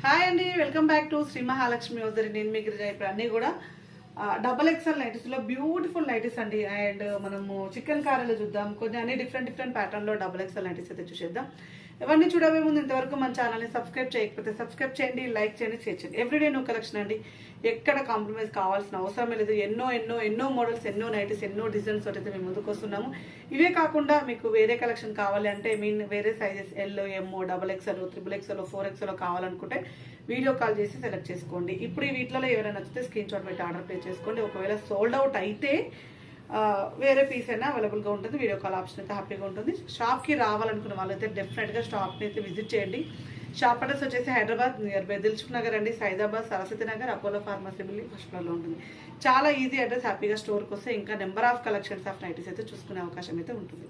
Hi అండి, welcome back to Shri Mahalakshmi hosiery. నేను మీ గిరిజ. ఇప్పుడు అన్నీ కూడా డబల్ ఎక్స్ఎల్ నైటీస్లో బ్యూటిఫుల్ నైటీస్ అండి. అండ్ మనము చికెన్ కారాలు చూద్దాం, కొన్ని అన్ని డిఫరెంట్ ప్యాటర్న్లో డబల్ ఎక్స్ఎల్ నైటీస్ అయితే చూసేద్దాం. ఎవరిని చూడవే ముందు ఇంతవరకు మన ఛానల్ని సబ్స్క్రైబ్ చేయకపోతే సబ్స్క్రైబ్ చేయండి, లైక్ చేయండి, షేర్ చేయండి. ఎవ్రీడే న్యూ కలెక్షన్ అండి, ఎక్కడ కాంప్రమైజ్ కావాల్సిన అవసరమే లేదు. ఎన్నో మోడల్స్, ఎన్నో నైటీస్, ఎన్నో డిజైన్స్ అయితే మేము ముందుకు వస్తున్నాము. ఇవే కాకుండా మీకు వేరే కలెక్షన్ కావాలి అంటే వేరే sizes L, M, double XL, triple XL, 4XL కావాలనుకుంటే వీడియో కాల్ చేసి సెలెక్ట్ చేసుకోండి. ఇప్పుడు ఈ వీటిలో ఎవరైనా నచ్చితే స్క్రీన్ షాట్ పెట్టి ఆర్డర్ ప్లేస్ చేసుకోండి. ఒకవేళ సోల్డ్ అవుట్ అయితే వేరే పీస్ అయినా అవైలబుల్గా ఉంటుంది. వీడియో కాల్ ఆప్షన్ అయితే హ్యాపీగా ఉంటుంది. షాప్కి రావాలనుకున్న వాళ్ళైతే డెఫినెట్గా షాప్ని అయితే విజిట్ చేయండి. షాప్ అడ్రస్ వచ్చేసి హైదరాబాద్ నియర్ బై దిల్సుఖ్ నగర్ అండి, Saidabad, Saraswati Nagar, Apollo pharmacy building first ఫ్లోర్లో ఉంటుంది. చాలా ఈజీ అడ్రస్. హ్యాపీగా స్టోర్కి వస్తే ఇంకా number of collections of nighties అయితే చూసుకునే అవకాశం అయితే ఉంటుంది.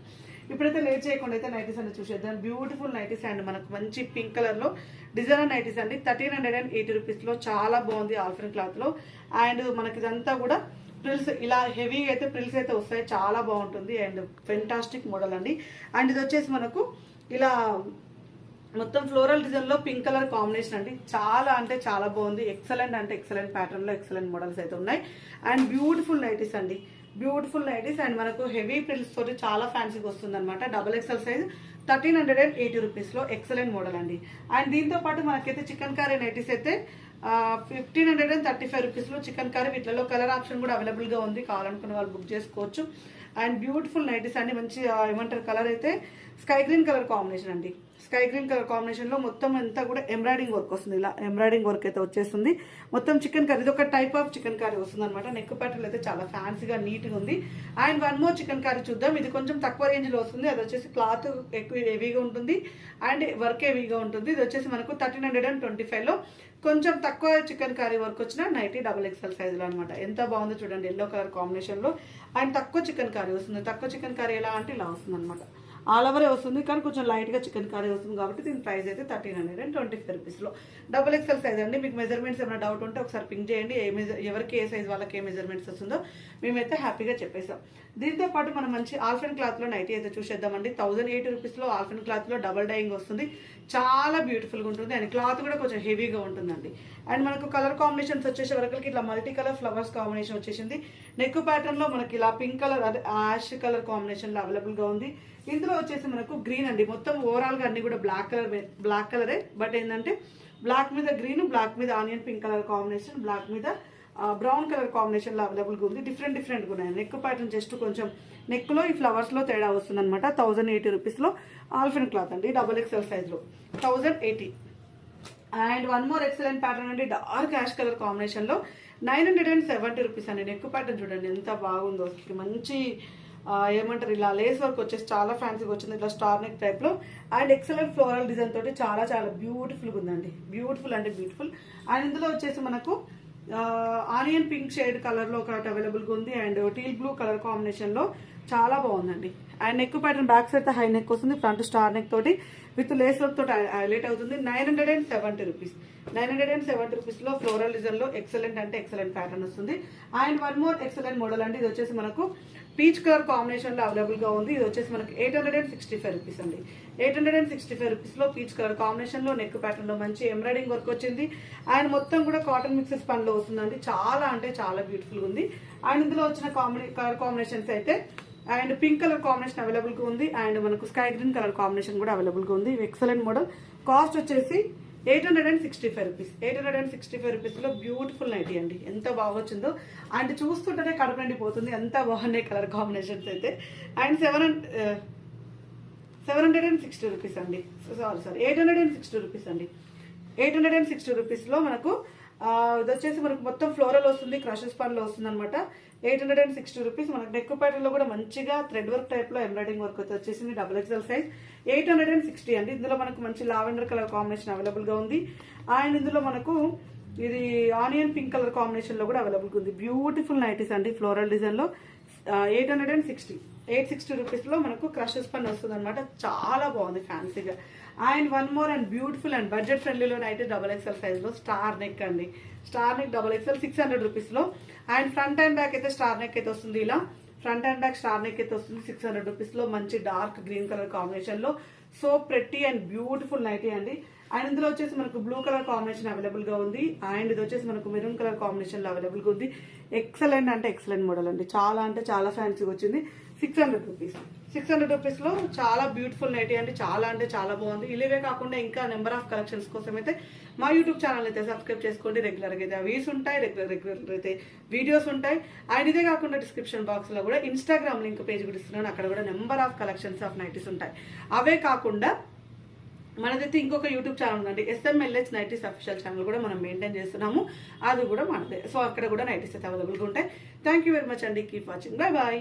ఇప్పుడైతే లేట్ చేయకుండా అయితే నైటీస్ అనేది చూసేద్దాం. బ్యూటిఫుల్ నైటీస్ అండ్ మనకు మంచి పింక్ కలర్లో డిజైనర్ నైటీస్ అండి. 1380 రూపీస్లో చాలా బాగుంది. ఆల్ఫిన్ క్లాత్లో. అండ్ మనకి ఇదంతా కూడా ప్రిల్స్, ఇలా హెవీ అయితే ప్రిల్స్ అయితే వస్తాయి. చాలా బాగుంటుంది అండ్ ఫెంటాస్టిక్ మోడల్ అండి. అండ్ ఇది వచ్చేసి మనకు ఇలా మొత్తం ఫ్లోరల్ డిజైన్ లో పింక్ కలర్ కాంబినేషన్ అండి. చాలా అంటే చాలా బాగుంది. ఎక్సలెంట్ ప్యాటర్న్ లో ఎక్సలెంట్ మోడల్స్ అయితే ఉన్నాయి. అండ్ బ్యూటిఫుల్ నైటీస్ అండి, బ్యూటిఫుల్ నైటీస్. అండ్ మనకు హెవీ ప్రిల్స్ తోటి చాలా ఫ్యాన్సీగా వస్తుంది అనమాట. డబల్ ఎక్స్ఎల్ సైజ్ 1380 రూపీస్లో ఎక్సలెంట్ మోడల్ అండి. అండ్ దీంతో పాటు మనకైతే చికెన్ కర్రీ నైటీస్ అయితే 1535 రూపీస్లో చికెన్ కర్రీ. వీటిలో కలర్ ఆప్షన్ కూడా అవైలబుల్గా ఉంది, కావాలనుకున్న వాళ్ళు బుక్ చేసుకోవచ్చు. అండ్ బ్యూటిఫుల్ నైటీస్ అండి. మంచి ఏమంటారు కలర్ అయితే స్కై గ్రీన్ కలర్ కాంబినేషన్ అండి. స్కై గ్రీన్ కలర్ కాంబినేషన్లో మొత్తం అంతా కూడా ఎంబ్రాయిడింగ్ వర్క్ వస్తుంది. ఇలా ఎంబ్రాయిడింగ్ వర్క్ అయితే వచ్చేస్తుంది. మొత్తం చికెన్ కర్రీ, ఇది ఒక టైప్ ఆఫ్ చికెన్ కర్రీ వస్తుంది అనమాట. నెక్ ప్యాటర్న్ అయితే చాలా ఫ్యాన్సీగా నీట్గా ఉంది. And one more chicken curry చూద్దాం. ఇది కొంచెం తక్కువ రేంజ్లో వస్తుంది. అది వచ్చేసి క్లాత్ ఎక్కువ హెవీగా ఉంటుంది అండ్ వర్క్ హెవీగా ఉంటుంది. ఇది వచ్చేసి మనకు 1325లో కొంచెం తక్కువ చికెన్ కర్రీ వర్క్ వచ్చిన నైటీ డబల్ ఎక్స్ఎల్ సైజులో అనమాట. ఎంత బాగుందో చూడండి, ఎల్లో కలర్ కాంబినేషన్లో. అండ్ తక్కువ చికెన్ కర్రీ వస్తుంది. తక్కువ చికెన్ కర్రీ ఎలా అంటే ఇలా వస్తుంది అనమాట. ఆల్ ఓవరే వస్తుంది కానీ కొంచెం లైట్గా చికెన్ కర్రీ వస్తుంది కాబట్టి దీని ప్రైస్ అయితే 1325 రూపీస్లో డబల్ ఎక్స్ఎల్ సైజ్ అండి. మీకు మెజర్మెంట్స్ ఏమైనా డౌట్ ఉంటే ఒకసారి పింక్ చేయండి. ఎవరికి ఏ సైజ్ వాళ్ళకి ఏ మెజర్మెంట్స్ వస్తుందో మేమైతే హ్యాపీగా చెప్పేసాం. దీంతో పాటు మనం మంచి ఆల్ఫిన్ క్లాత్లో నైటీ అయితే చూసేద్దామండి. 1080 రూపీస్లో ఆల్ఫిన్ క్లాత్లో డబల్ డైయింగ్ వస్తుంది. చాలా బ్యూటిఫుల్గా ఉంటుంది అండ్ క్లాత్ కూడా కొంచెం హెవీగా ఉంటుందండి. అండ్ మనకు కలర్ కాంబినేషన్స్ వచ్చేసే వరకు ఇట్లా మల్టీ కలర్ ఫ్లవర్స్ కాంబినేషన్ వచ్చేసింది. నెక్ ప్యాటర్న్లో మనకి ఇలా పింక్ కలర్, అదే యాష్ కలర్ కాంబినేషన్లో అవైలబుల్గా ఉంది. ఇందులో వచ్చేసి మనకు గ్రీన్ అండి. మొత్తం ఓవరాల్గా అన్ని కూడా బ్లాక్ కలరే. బట్ ఏంటంటే బ్లాక్ మీద గ్రీన్, బ్లాక్ మీద onion pink colour combination, black మీద బ్రౌన్ కలర్ కాంబినేషన్లో అవైలబుల్గా ఉంది. డిఫరెంట్గా ఉన్నాయి. నెక్ ప్యాటర్న్ జస్ట్ కొంచెం నెక్లో ఈ ఫ్లవర్స్లో తేడా వస్తుంది అనమాట. 1080 రూపీస్లో ఆల్ఫిన్ క్లాత్ అండి, డబల్ ఎక్స్ఎల్ సైజ్లో 1080. And one more excellent pattern అండి, డార్క్ యాష్ కలర్ కాంబినేషన్లో 970 రూపీస్ అండి. నెక్ ప్యాటర్న్ చూడండి ఎంత బాగుందో. మంచి ఏమంటారు ఇలా లేస్ వర్క్ వచ్చేసి చాలా ఫ్యాన్సీగా వచ్చింది, ఇట్లా స్టార్ నెక్ టైప్లో. అండ్ ఎక్సలెంట్ ఫ్లోరల్ డిజైన్ తోటి చాలా బ్యూటిఫుల్గా ఉందండి. బ్యూటిఫుల్ అంటే బ్యూటిఫుల్. అండ్ ఇందులో వచ్చేసి మనకు ఆనియన్ పింక్ షేడ్ కలర్లో ఒకటి అవైలబుల్గా ఉంది. అండ్ టీల్ బ్లూ కలర్ కాంబినేషన్లో చాలా బాగుందండి. And neck pattern back side high neck వస్తుంది, ఫ్రంట్ స్టార్ నెక్ తోటి విత్ లేస్ వర్క్ తోటి హైలైట్ అవుతుంది. 970 రూపీస్. 970 రూపీస్లో ఫ్లోరల్ డిజైన్లో ఎక్సలెంట్ అంటే ఎక్సలెంట్ ప్యాటర్న్ వస్తుంది. And one more excellent model అండి. ఇది వచ్చేసి మనకు పీచ్ కలర్ కాంబినేషన్లో అవైలబుల్గా ఉంది. ఇది వచ్చేసి మనకి 865 రూపీస్ అండి. 865 రూపీస్లో పీచ్ కలర్ కాంబినేషన్లో నెక్ ప్యాటర్న్లో మంచి ఎంబ్రాయిడింగ్ వర్క్ వచ్చింది. అండ్ మొత్తం కూడా కాటన్ మిక్సెస్ పనిలో వస్తుందండి. చాలా అంటే చాలా బ్యూటిఫుల్గా ఉంది. అండ్ ఇందులో వచ్చిన కలర్ కాంబినేషన్స్ అయితే అండ్ పింక్ కలర్ కాంబినేషన్ అవైలబుల్గా ఉంది. అండ్ మనకు స్కై గ్రీన్ కలర్ కాంబినేషన్ కూడా అవైలబుల్గా ఉంది. Excellent model. కాస్ట్ వచ్చేసి 865 రూపీస్. 865 రూపీస్లో బ్యూటిఫుల్ నైటీ అండి. ఎంత బాగా వచ్చిందో. అండ్ చూస్తుంటేనే కడుపు నిండిపోతుంది, ఎంత బాగున్నాయి కలర్ కాంబినేషన్స్ అయితే. అండ్ 760 రూపీస్ అండి. సారీ 860 రూపీస్ అండి. 860 రూపీస్లో మనకు ఇది వచ్చేసి మనకు మొత్తం ఫ్లోరల్ వస్తుంది, క్రషెస్ పనిలో వస్తుంది అనమాట. 860 రూపీస్. మనకు నెక్ ప్యాటర్న్లో కూడా మంచిగా థ్రెడ్ వర్క్ టైప్లో ఎంబ్రాయిడింగ్ వర్క్ అయితే వచ్చేసింది. డబుల్ ఎక్స్ఎల్ సైజ్ 860 అండి. ఇందులో మనకు మంచి లావెండర్ కలర్ కాంబినేషన్ అవైలబుల్గా ఉంది. అండ్ ఇందులో మనకు ఇది ఆనియన్ పింక్ కలర్ కాంబినేషన్లో కూడా అవైలబుల్గా ఉంది. బ్యూటిఫుల్ నైటీస్ అండి ఫ్లోరల్ డిజైన్లో 860 రూపీస్లో మనకు క్రషెస్ పని వస్తుంది అనమాట. చాలా బాగుంది ఫ్యాన్సీగా. And one more and beautiful and budget ఫ్రెండ్లీలో నైట్ డబల్ ఎక్స్ఎల్ సైజ్లో స్టార్ నెక్ అండి. స్టార్ నెక్ డబల్ ఎక్స్ఎల్ 600 రూపీస్లో. అండ్ ఫ్రంట్ అండ్ బ్యాక్ అయితే స్టార్ నెక్ అయితే వస్తుంది. ఇలా front and back star neck అయితే వస్తుంది 600 రూపీస్లో. మంచి డార్క్ గ్రీన్ కలర్ కాంబినేషన్లో so pretty and beautiful nighty అండి. అండ్ ఇందులో వచ్చేసి మనకు బ్లూ కలర్ కాంబినేషన్ అవైలబుల్ గా ఉంది. అండ్ ఇది వచ్చేసి మనకు మెరూన్ కలర్ కాంబినేషన్ లో అవైలబుల్ గా ఉంది. ఎక్సలెంట్ అంటే ఎక్సలెంట్ మోడల్ అండి, చాలా అంటే చాలా ఫ్యాన్సీగా వచ్చింది. 600 రూపీస్. 600 రూపీస్ లో చాలా బ్యూటిఫుల్ నైటీ అంటే చాలా బాగుంది. ఇలాగే కాకుండా ఇంకా నెంబర్ ఆఫ్ కలెక్షన్స్ కోసం అయితే మా యూట్యూబ్ ఛానల్ అయితే సబ్స్క్రైబ్ చేసుకోండి. రెగ్యులర్గా అయితే వీస్ ఉంటాయి, రెగ్యులర్ అయితే వీడియోస్ ఉంటాయి. అండ్ ఇదే కాకుండా డిస్క్రిప్షన్ బాక్స్ లో కూడా ఇన్స్టాగ్రామ్ లింక్ పేజ్ కూడా ఇస్తున్నాను, అక్కడ కూడా number of collections of nighties ఉంటాయి. అవే కాకుండా మనదైతే ఇంకొక యూట్యూబ్ ఛానల్ ఉందండి, SMLH నైటీస్ అఫీషియల్ ఛానల్ కూడా మనం మెయింటైన్ చేస్తున్నాము, అది కూడా మనదే. సో అక్కడ కూడా నైటీస్ అయితే అవైలబుల్గా ఉంటాయి. థ్యాంక్ యూ వెరీ మచ్ అండి, కీప్ వాచింగ్, బై బాయ్.